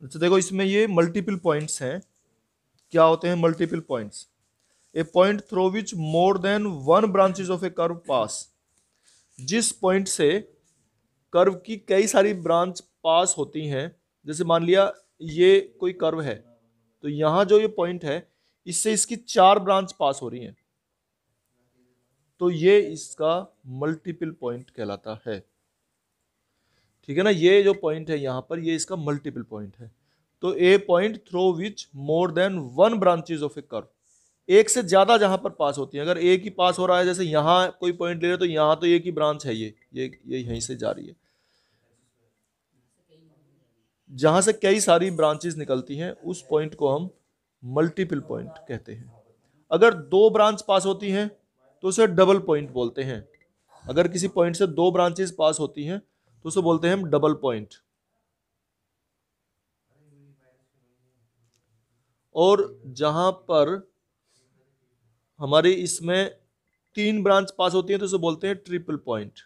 अच्छा देखो, इसमें ये मल्टीपल पॉइंट्स हैं। क्या होते हैं multiple points? A point through which more than one branches of a curve pass. जिस पॉइंट से कर्व की कई सारी ब्रांच पास होती हैं, जैसे मान लिया ये कोई कर्व है, तो यहां जो ये पॉइंट है इससे इसकी 4 ब्रांच पास हो रही हैं, तो ये इसका मल्टीपल पॉइंट कहलाता है। ठीक है ना, ये जो पॉइंट है यहां पर, ये इसका मल्टीपल पॉइंट है। तो a point through which more than one branches of a curve, एक से ज्यादा जहां पर पास होती है। अगर एक ही पास हो रहा है, जैसे यहां कोई पॉइंट ले रहे तो यहां तो एक ही ब्रांच है, ये यहीं से जा रही है। जहां से कई सारी ब्रांचेस निकलती हैं उस पॉइंट को हम मल्टीपल पॉइंट कहते हैं। अगर 2 ब्रांच पास होती हैं तो उसे डबल पॉइंट बोलते हैं। अगर किसी पॉइंट से 2 ब्रांचेस पास होती हैं तो उसे बोलते हैं हम डबल पॉइंट। और जहां पर हमारे इसमें 3 ब्रांच पास होती हैं तो उसे बोलते हैं ट्रिपल पॉइंट।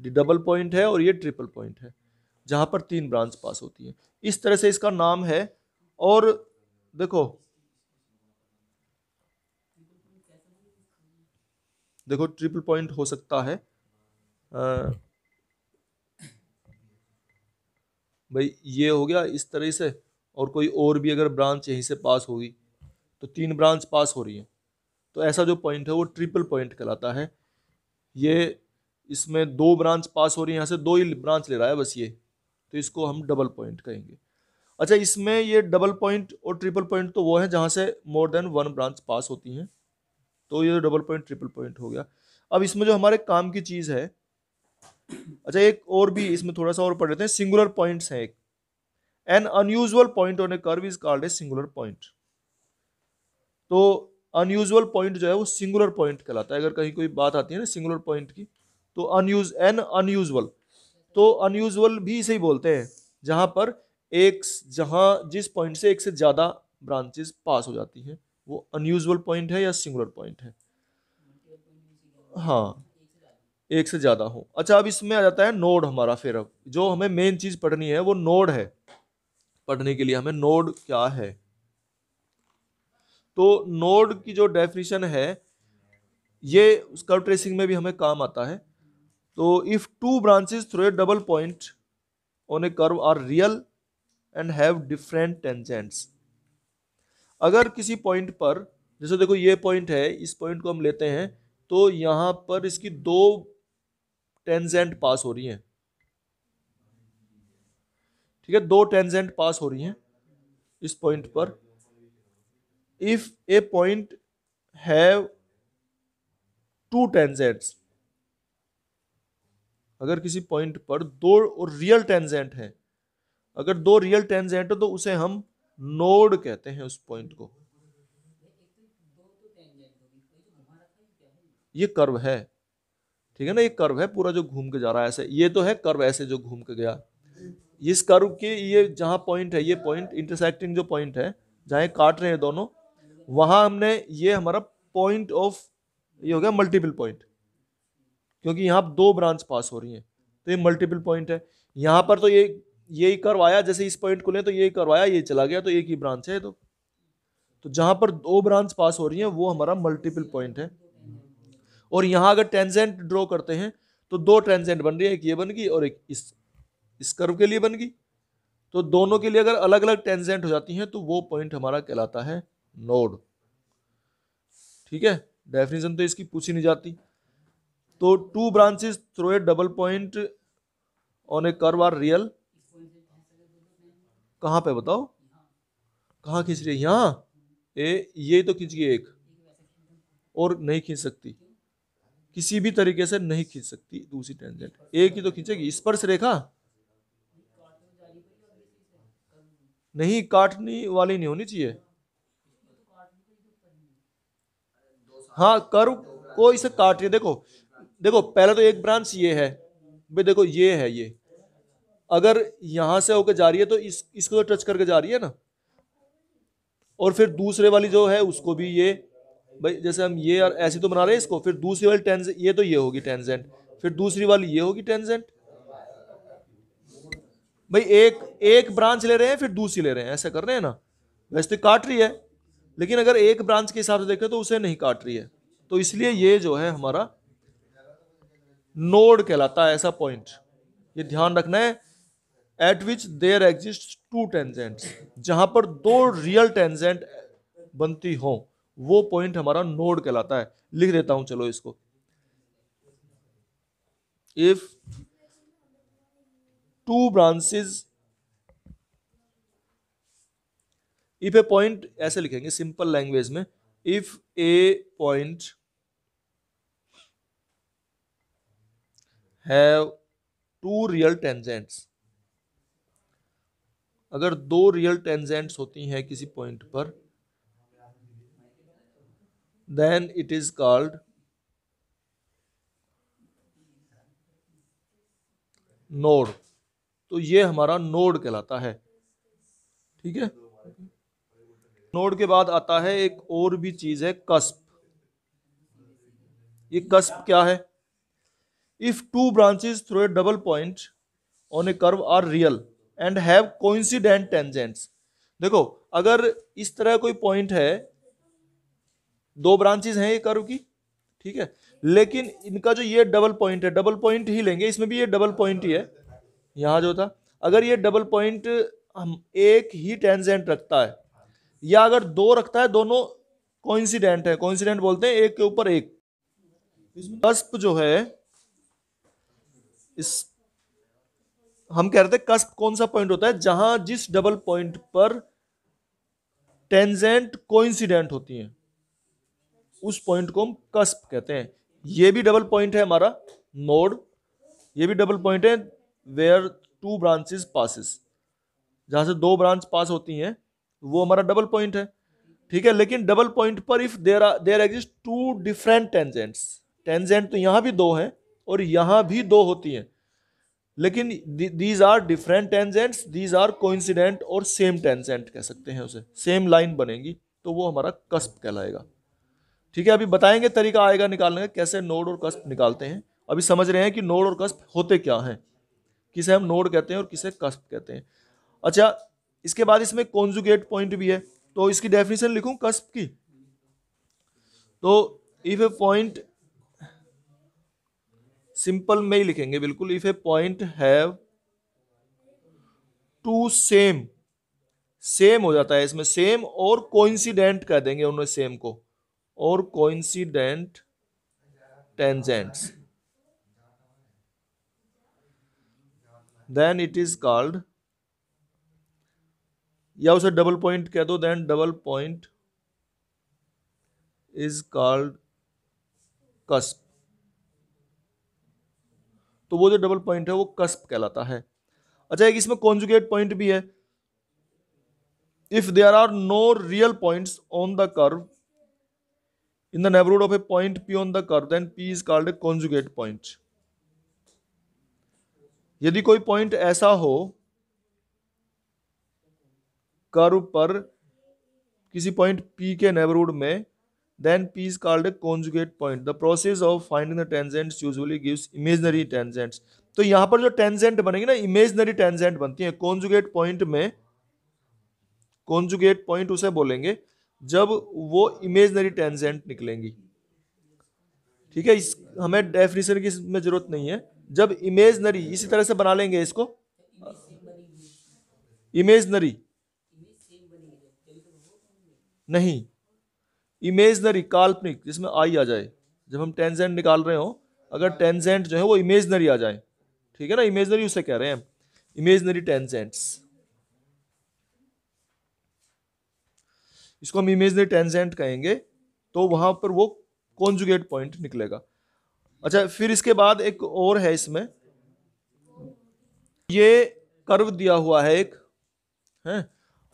डबल पॉइंट है और ये ट्रिपल पॉइंट है जहां पर 3 ब्रांच पास होती है। इस तरह से इसका नाम है। और देखो देखो ट्रिपल पॉइंट हो सकता है भाई, ये हो गया इस तरह से, और कोई और भी अगर ब्रांच यहीं से पास होगी तो 3 ब्रांच पास हो रही है, तो ऐसा जो पॉइंट है वो ट्रिपल पॉइंट कहलाता है। ये इसमें 2 ब्रांच पास हो रही है, यहाँ से 2 ही ब्रांच ले रहा है बस ये, तो इसको हम डबल पॉइंट कहेंगे। अच्छा, इसमें ये डबल पॉइंट और ट्रिपल पॉइंट तो वो है जहाँ से मोर देन वन ब्रांच पास होती हैं, तो ये डबल पॉइंट ट्रिपल पॉइंट हो गया। अब इसमें जो हमारे काम की चीज़ है, अच्छा एक और भी इसमें थोड़ा सा और पढ़ लेते हैं। सिंगुलर पॉइंट्स है एक। N unusual point on a curve is called a singular point. तो अनयूजुअल पॉइंट जो है वो सिंगुलर पॉइंट कहलाता है। अगर कहीं कोई बात आती है ना सिंगुलर पॉइंट की, तो अनयूजुअल, तो अनयूजुअल भी इसे ही बोलते हैं जहां पर जहां जिस पॉइंट से एक से ज्यादा ब्रांचेस पास हो जाती हैं, वो अनयूजुअल पॉइंट है या सिंगुलर पॉइंट है। हाँ, एक से ज्यादा हो। अच्छा, अब इसमें आ जाता है नोड हमारा। फिर अब जो हमें मेन चीज पढ़नी है वो नोड है। पढ़ने के लिए हमें नोड क्या है, तो नोड की जो डेफिनेशन है ये कर्व ट्रेसिंग में भी हमें काम आता है। तो if 2 branches through a double point on a curve are real and have different tangents. अगर किसी पॉइंट पर, जैसे देखो ये पॉइंट है, इस पॉइंट को हम लेते हैं, तो यहां पर इसकी 2 टेंजेंट पास हो रही हैं। ठीक है, 2 टेंजेंट पास हो रही हैं इस पॉइंट पर। If a point have 2 tangents, अगर किसी पॉइंट पर 2 और रियल टेंजेंट हैं, अगर 2 रियल टेंजेंट हो तो उसे हम नोड कहते हैं उस पॉइंट को। ये कर्व है, ठीक है ना, ये कर्व है पूरा जो घूम के जा रहा है ऐसे। ये तो है कर्व ऐसे जो घूम के गया। इस कर्व के ये जहां पॉइंट है, ये पॉइंट इंटरसेक्टिंग जो पॉइंट है जहां ये काट रहे हैं दोनों, वहां हमने ये हमारा पॉइंट ऑफ, ये हो गया मल्टीपल पॉइंट, क्योंकि यहाँ 2 ब्रांच पास हो रही हैं तो ये मल्टीपल पॉइंट है। यहाँ पर तो यही कर्व आया, जैसे इस पॉइंट को लें तो यही कर्व आया, ये चला गया, तो एक ही ब्रांच है। तो जहां पर 2 ब्रांच पास हो रही है वो हमारा मल्टीपल पॉइंट है। और यहां अगर टेंजेंट ड्रॉ करते हैं तो 2 टेंजेंट बन रही है, एक ये बन गई और एक इस कर्व के लिए बन गई। तो दोनों के लिए अगर अलग अलग टेंजेंट हो जाती हैं तो वो पॉइंट हमारा कहलाता है नोड। ठीक है, डेफिनेशन तो इसकी पूछी नहीं जाती। तो 2 branches through a double point on a curve are real. कहां पे बताओ, कहां खींच रही है? यहाँ ये तो खींच गई एक, और नहीं खींच सकती, किसी भी तरीके से नहीं खींच सकती दूसरी टेंजेंट, एक ही तो खींचेगी। स्पर्श रेखा नहीं, काटने वाली नहीं होनी चाहिए। हाँ, कर्व को इसे काट रही है। देखो देखो, पहले तो एक ब्रांच ये है भाई, देखो ये है, ये अगर यहां से होकर जा रही है तो इसको तो टच करके जा रही है ना। और फिर दूसरे वाली जो है उसको भी ये, भाई जैसे हम ये ऐसे तो बना रहे हैं इसको, फिर दूसरी वाली टेंजेंट, ये तो ये होगी टेंजेंट, फिर दूसरी वाली ये होगी टेंजेंट। भाई एक एक ब्रांच ले रहे हैं फिर दूसरी ले रहे हैं, ऐसा कर रहे हैं ना, वैसे तो काट रही है, लेकिन अगर एक ब्रांच के हिसाब से देखें तो उसे नहीं काट रही है, तो इसलिए ये जो है हमारा नोड कहलाता है, ऐसा पॉइंट ये ध्यान रखना है। At which there exist two tangents, जहां पर दो रियल टेंजेंट बनती हो, वो पॉइंट हमारा नोड कहलाता है। लिख देता हूं चलो इसको, if two branches, if a point, ऐसे लिखेंगे सिंपल लैंग्वेज में, if a point have two real tangents, अगर दो रियल टेंजेंट्स होती हैं किसी पॉइंट पर, then it is called node. तो ये हमारा नोड कहलाता है, ठीक है। नोड के बाद आता है एक और भी चीज है, कस्प। ये कस्प क्या है? If two branches through a double point on a curve are real and have coincident tangents. देखो अगर इस तरह कोई पॉइंट है, दो ब्रांचेस हैं ये कर्व की, ठीक है, लेकिन इनका जो ये डबल पॉइंट है, डबल पॉइंट ही लेंगे, इसमें भी ये डबल पॉइंट ही है, यहां जो था, अगर ये डबल पॉइंट हम एक ही टेंजेंट रखता है, या अगर दो रखता है, दोनों कोइंसिडेंट है, कोइंसिडेंट बोलते हैं एक के ऊपर एक। कस्प जो है, इस हम कह रहे थे कस्प कौन सा पॉइंट होता है, जहां जिस डबल पॉइंट पर टेंजेंट कोइंसिडेंट होती हैं, उस पॉइंट को हम कस्प कहते हैं। ये भी डबल पॉइंट है हमारा नोड, ये भी डबल पॉइंट है वेयर टू ब्रांचेस पासेस, जहां से दो ब्रांच पास होती हैं, वो हमारा डबल पॉइंट है, ठीक है। लेकिन डबल पॉइंट पर if there exist two different tangents, tangent तो यहां भी दो हैं और यहां भी दो होती हैं, लेकिन these are different tangents, these are coincident और सेम टेंजेंट कह सकते हैं उसे, सेम लाइन बनेगी, तो वो हमारा कस्प कहलाएगा, ठीक है। अभी बताएंगे तरीका आएगा निकालने का, कैसे नोड और कस्प निकालते हैं। अभी समझ रहे हैं कि नोड और कस्प होते क्या हैं, किसे हम नोड कहते हैं और किसे कस्प कहते हैं। अच्छा, इसके बाद इसमें कॉन्जुगेट पॉइंट भी है, तो इसकी डेफिनेशन लिखूं कस्प की, तो इफ ए पॉइंट, सिंपल में ही लिखेंगे बिल्कुल, if a point have two same, same हो जाता है इसमें, सेम और कोइंसिडेंट कह देंगे उन्हें, सेम को, और coincident tangents, then it is called, या उसे डबल पॉइंट कह दो, then double point is called cusp. तो वो जो डबल पॉइंट है वो कस्प कहलाता है। अच्छा, एक इसमें कॉन्जुगेट पॉइंट भी है, if there are no real points on the curve in the neighbourhood of a point P on the curve, then P is called a conjugate point. यदि कोई पॉइंट ऐसा हो कर्व पर किसी पॉइंट P के neighbourhood में, then P is called a conjugate point. The process of finding the tangents usually gives imaginary tangents. तो यहां पर जो टेंजेंट बनेगी ना, इमेजनरी टेंजेंट बनती है कॉन्जुगेट पॉइंट में। कॉन्जुगेट पॉइंट उसे बोलेंगे जब वो इमेजनरी टेंजेंट निकलेंगी, ठीक है। इस हमें डेफिनेशन की इसमें जरूरत नहीं है, जब इमेजनरी, इसी तरह से बना लेंगे इसको, इमेजनरी नहीं, इमेजनरी काल्पनिक, जिसमें आई आ जाए, जब हम टेंजेंट निकाल रहे हो, अगर टेंजेंट जो है वो इमेजनरी आ जाए, ठीक है ना, इमेजनरी उसे कह रहे हैं हम, इमेजनरी टेंजेंट्स, इसको हम इमेजनरी टेंजेंट कहेंगे, तो वहां पर वो कॉन्जुगेट पॉइंट निकलेगा। अच्छा, फिर इसके बाद एक और है इसमें, ये कर्व दिया हुआ है एक है,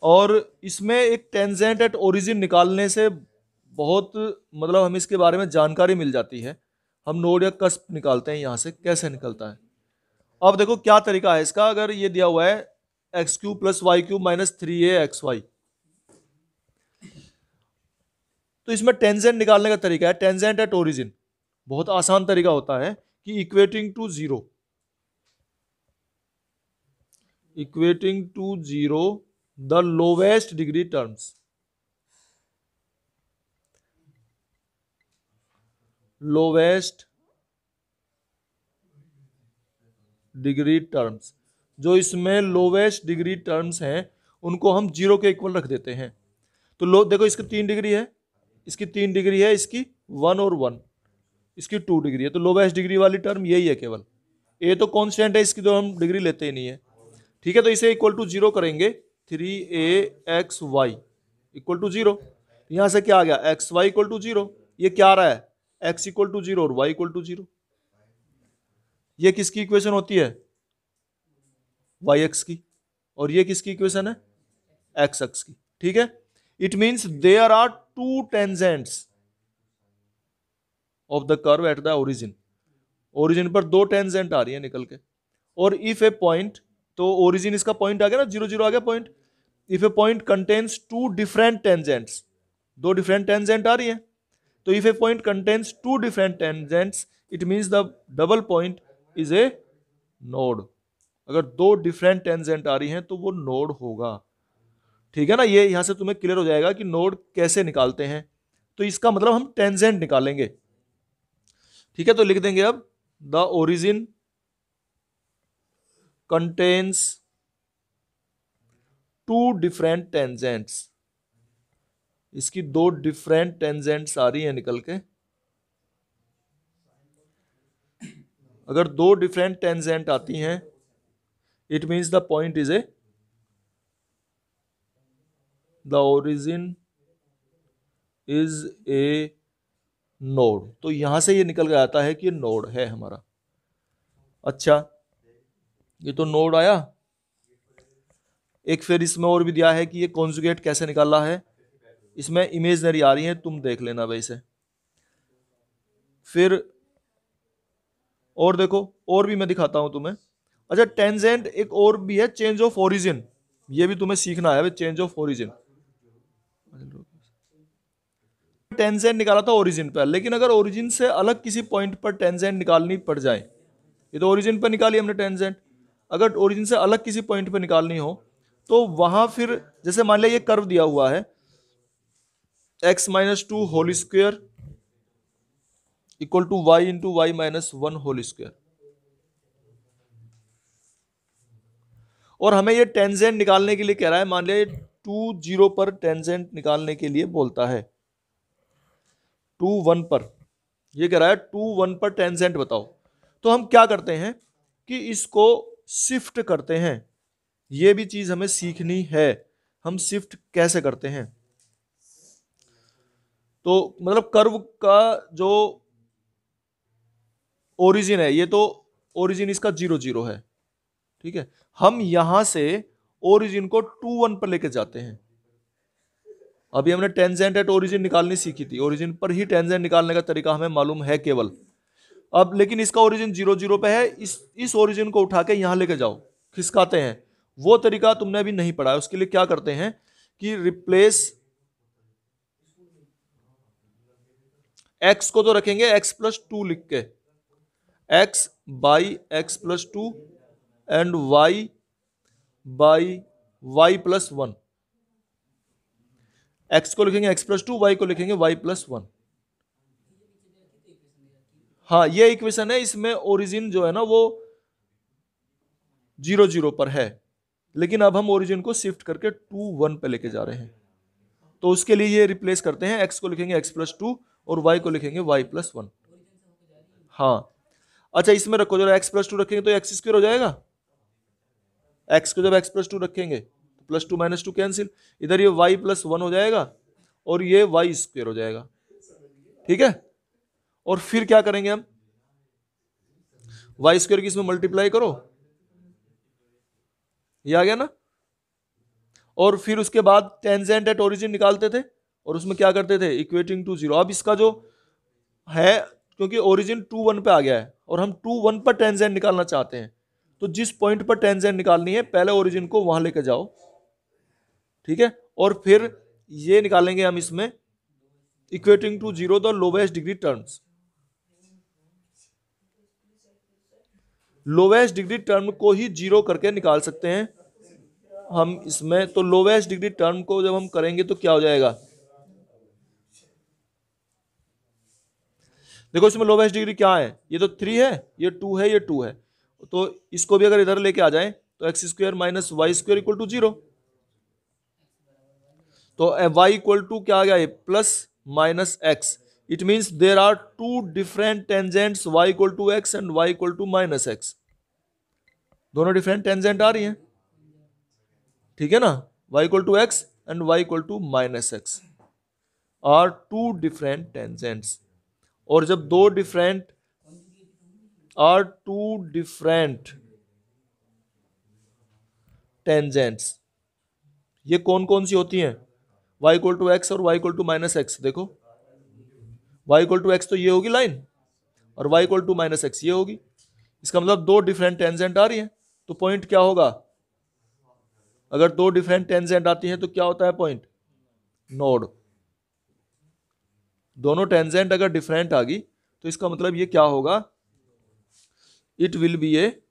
और इसमें एक टेंजेंट एट ओरिजिन निकालने से बहुत, मतलब हमें इसके बारे में जानकारी मिल जाती है। हम नोड या कस्प निकालते हैं यहां से, कैसे निकलता है। अब देखो क्या तरीका है इसका, अगर ये दिया हुआ है x cube plus y cube minus 3a XY, तो इसमें टेंजेंट निकालने का तरीका है टेंजेंट एट ओरिजिन, बहुत आसान तरीका होता है कि equating to zero, equating to zero the lowest degree terms, lowest degree terms, जो इसमें लोवेस्ट डिग्री टर्म्स हैं उनको हम जीरो के इक्वल रख देते हैं। तो लो देखो, इसकी 3 डिग्री है, इसकी 3 डिग्री है, इसकी 1 और 1, इसकी 2 डिग्री है, तो लोवेस्ट डिग्री वाली टर्म यही है केवल। ए तो कांस्टेंट है, इसकी तो हम डिग्री लेते ही नहीं है। ठीक है, तो इसे इक्वल टू जीरो करेंगे, 3axy इक्वल टू जीरो। यहां से क्या आ गया, x y equal to zero. ये क्या आ रहा है, x इक्वल टू जीरो और y इक्वल टू जीरो। ये किसकी इक्वेशन होती है, yx की, और ये किसकी इक्वेशन है, xx की। ठीक है, it means there are two tangents of the curve at the origin, origin पर दो टेंजेंट आ रही है निकल के। और इफ ए पॉइंट, तो ओरिजिन इसका पॉइंट आ गया ना, 0 0 आ गया point. If a point contains two different tangents, दो डिफरेंट टेंजेंट आ रही है, तो if a point contains two different tangents it means the double point is a node. अगर दो डिफरेंट टेंजेंट आ रही हैं तो वो नोड होगा। ठीक है ना, ये यहां से तुम्हें क्लियर हो जाएगा कि नोड कैसे निकालते हैं। तो इसका मतलब हम टेंजेंट निकालेंगे। ठीक है, तो लिख देंगे अब the origin contains two different tangents, इसकी दो डिफरेंट टेंजेंट्स आ रही है निकल के। अगर दो डिफरेंट टेंजेंट आती हैं it means the point is A, the origin is a node. तो यहां से ये निकल के आता है कि नोड है हमारा। अच्छा, ये तो नोड आया। एक फिर इसमें और भी दिया है कि ये कॉन्जुगेट कैसे निकाला है, इसमें इमेजनरी आ रही है, तुम देख लेना भाई से। फिर और देखो, और भी मैं दिखाता हूं तुम्हें। अच्छा, टेंजेंट एक और भी है, चेंज ऑफ ओरिजिन, ये भी तुम्हें सीखना है, चेंज ऑफ ओरिजिन। टेंजेंट निकाला था ओरिजिन पर, लेकिन अगर ओरिजिन से अलग किसी पॉइंट पर टेंजेंट निकालनी पड़ जाए, ये तो ओरिजिन पर निकाली हमने टेंजेंट, अगर ओरिजिन से अलग किसी पॉइंट पर निकालनी हो तो वहां फिर, जैसे मान लिया ये कर्व दिया हुआ है x minus two whole square equal to y into y minus one whole square, और हमें ये टेंजेंट निकालने के लिए कह रहा है। मान लिया 2 0 पर टेंजेंट निकालने के लिए बोलता है, 2 1 पर ये कह रहा है 2 1 पर टेंजेंट बताओ। तो हम क्या करते हैं कि इसको शिफ्ट करते हैं, ये भी चीज हमें सीखनी है, हम शिफ्ट कैसे करते हैं। तो मतलब कर्व का जो ओरिजिन है, ये तो ओरिजिन इसका 0 0 है। ठीक है, हम यहां से ओरिजिन को 2 1 पर लेके जाते हैं। अभी हमने टेंजेंट एट ओरिजिन निकालनी सीखी थी, ओरिजिन पर ही टेंजेंट निकालने का तरीका हमें मालूम है केवल। अब लेकिन इसका ओरिजिन 0 0 पे है, इस ओरिजिन को उठा के यहां लेके जाओ, खिसकाते हैं। वो तरीका तुमने अभी नहीं पढ़ा है, उसके लिए क्या करते हैं कि रिप्लेस x को तो रखेंगे x प्लस 2 लिख के, x by x plus 2 and y by y plus 1। x को लिखेंगे x प्लस 2, y को लिखेंगे y प्लस 1। हाँ, ये इक्वेशन है, इसमें ओरिजिन जो है ना वो 0 0 पर है, लेकिन अब हम ओरिजिन को शिफ्ट करके 2 1 पे लेके जा रहे हैं। तो उसके लिए ये रिप्लेस करते हैं, x को लिखेंगे x प्लस 2 और y को लिखेंगे y प्लस 1। हाँ, अच्छा इसमें रखो, जरा x प्लस 2 रखेंगे तो x स्क्वायर हो जाएगा। x को जब x प्लस 2 रखेंगे तो प्लस 2 माइनस 2 कैंसिल, इधर ये y प्लस 1 हो जाएगा और ये y स्क्वायर हो जाएगा। ठीक है, और फिर क्या करेंगे हम, y स्क्वायर की इसमें मल्टीप्लाई करो, ये आ गया ना। और फिर उसके बाद टेंजेंट एट ओरिजिन निकालते थे और उसमें क्या करते थे, इक्वेटिंग टू जीरो। अब इसका जो है, क्योंकि ओरिजिन 2 1 पे आ गया है और हम 2 1 पर टेंजेंट निकालना चाहते हैं, तो जिस पॉइंट पर टेंजेंट निकालनी है पहले ओरिजिन को वहां लेकर जाओ। ठीक है, और फिर ये निकालेंगे हम इसमें equating to zero the lowest degree terms. Lowest degree term को ही जीरो करके निकाल सकते हैं, हम इसमें तो लोवेस्ट डिग्री टर्म को जब हम करेंगे तो क्या हो जाएगा, देखो इसमें लोवेस्ट डिग्री क्या है, ये तो 3 है, ये 2 है, ये 2 है, तो इसको भी अगर इधर लेके आ जाए तो x square minus y square equal to 0। तो y इक्वल टू क्या आ गया, ये plus minus x. It means there are two different tangents y equal to x and y equal to minus x. दोनों डिफरेंट टेंजेंट आ रही हैं, ठीक है ना, y equal to x and y equal to minus x are two different tangents. और जब दो डिफरेंट टेंजेंट्स, ये कौन कौन सी होती हैं, y इक्वल टू एक्स और y equal to minus x. देखो y इक्वल टू एक्स तो ये होगी लाइन, और y equal to minus x ये होगी। इसका मतलब दो डिफरेंट टेंजेंट आ रही हैं, तो पॉइंट क्या होगा, अगर दो डिफरेंट टेंजेंट आती हैं तो क्या होता है पॉइंट, नोड। दोनों टेंजेंट अगर डिफरेंट आ गई तो इसका मतलब ये क्या होगा, इट विल बी ए,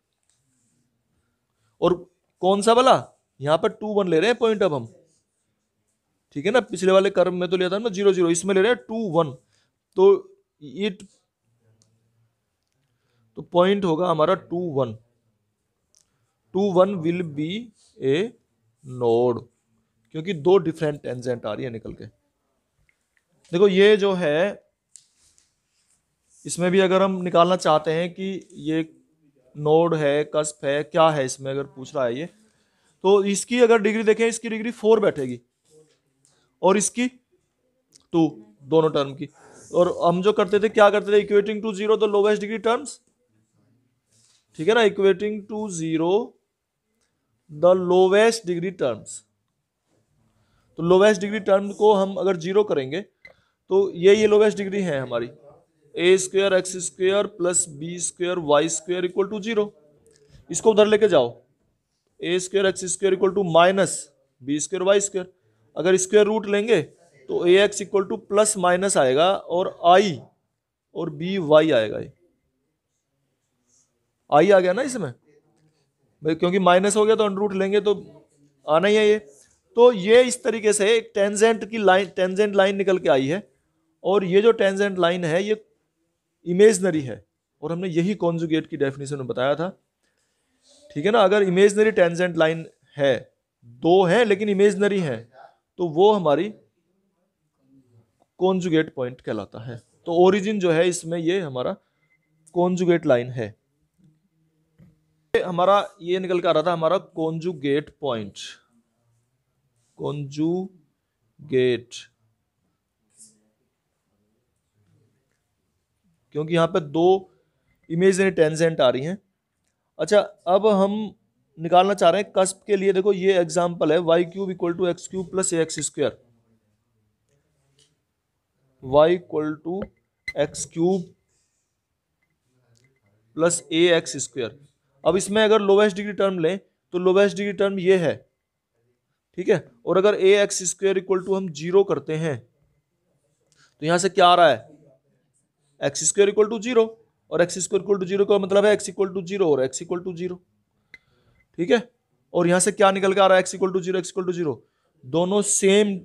और कौन सा वाला, यहां पर 2 1 ले रहे हैं पॉइंट अब हम, ठीक है ना, पिछले वाले कर्व में तो लिया था ना 0 0, इसमें ले रहे हैं 2 1, तो इट, तो पॉइंट होगा हमारा 2 1, 2 1 विल बी ए नोड, क्योंकि दो डिफरेंट टेंजेंट आ रही है निकल के। देखो ये जो है, इसमें भी अगर हम निकालना चाहते हैं कि ये नोड है, कस्प है, क्या है इसमें अगर पूछ रहा है ये, तो इसकी अगर डिग्री देखें, इसकी डिग्री 4 बैठेगी और इसकी 2, दोनों टर्म की। और हम जो करते थे, क्या करते थे, equating to 0 the lowest degree terms, ठीक है ना, equating to 0 the lowest degree terms. तो लोवेस्ट डिग्री टर्म को हम अगर 0 करेंगे तो ये लोवेस्ट डिग्री है हमारी, a square x square plus b square y square equal to 0। इसको उधर लेके जाओ, a square x square equal to minus b square y square. अगर स्क्वायर रूट लेंगे तो a x equal to plus minus आएगा और आई और बी वाई आएगा, आई आ गया ना इसमें भाई, क्योंकि माइनस हो गया तो अंडर रूट लेंगे तो आना ही है ये। तो ये इस तरीके से एक टेंजेंट की लाइन, टेंजेंट लाइन निकल के आई है, और ये जो टेंजेंट लाइन है ये इमेजनरी है, और हमने यही कॉन्जुगेट की डेफिनेशन में बताया था, ठीक है ना। अगर इमेजनरी टेंजेंट लाइन है, दो है लेकिन इमेजनरी है, तो वो हमारी कॉन्जुगेट पॉइंट कहलाता है। तो ओरिजिन जो है इसमें ये हमारा कॉन्जुगेट लाइन है, हमारा ये निकल के आ रहा था हमारा कॉन्जुगेट पॉइंट, कॉन्जुगेट, क्योंकि यहां पे दो इमेजनरी टेंजेंट आ रही हैं। अच्छा, अब हम निकालना चाह रहे हैं कस्प के लिए। देखो ये एग्जांपल है, y cube equal to x cube plus a x square, y equal to x cube plus a x square. अब इसमें अगर लोवेस्ट डिग्री टर्म लें तो लोवेस्ट डिग्री टर्म ये है, ठीक है। और अगर ए एक्स स्क्वायर इक्वल टू हम 0 करते हैं तो यहां से क्या आ रहा है, एक्स स्क्वायर इक्वल टू 0, और एक्स स्क्वायर इक्वल टू 0 का मतलब है एक्स इक्वल टू 0 और एक्स इक्वल टू 0, ठीक है। और यहां से क्या निकल के आ रहा है, x equal to 0 x equal to 0, दोनों सेम,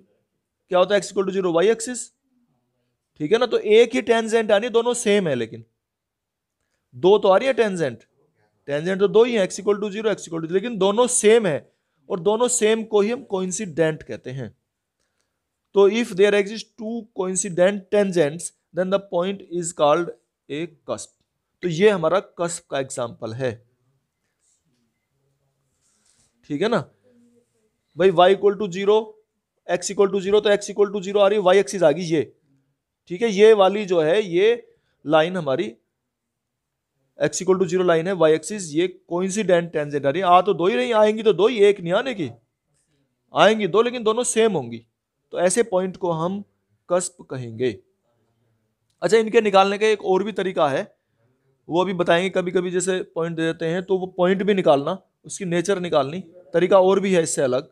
क्या होता है x equal to 0 y axis, ठीक है ना। तो एक ही टेंजेंट आनी, दोनों सेम है, लेकिन दो तो आ रही है टेंजेंट, टेंजेंट तो दो ही है, x equal to 0 x equal to, लेकिन दोनों सेम है, और दोनों सेम को ही हम कोइंसिडेंट कहते हैं। तो if there exist two coincident tangents then the point is called a cusp. तो ये हमारा कस्प का एग्जांपल है, ठीक है ना भाई। y equal to 0 x equal to 0, तो एक्स इक्वल टू 0 आ रही है, वाई एक्सिस आ गई ये, ठीक है। ये वाली जो है ये लाइन हमारी एक्स इक्वल टू 0 लाइन है, वाई एक्सिस, ये कोइंसिडेंट टेंजेंट आ रही है। आ तो दो ही रही, आएंगी तो दो ही, एक नहीं आने की, आएंगी दो लेकिन दोनों सेम होंगी, तो ऐसे पॉइंट को हम कस्प कहेंगे। अच्छा, इनके निकालने का एक और भी तरीका है, वो अभी बताएंगे। कभी कभी जैसे पॉइंट दे देते हैं तो वो पॉइंट भी निकालना, उसकी नेचर निकालनी, तरीका और भी है इससे अलग।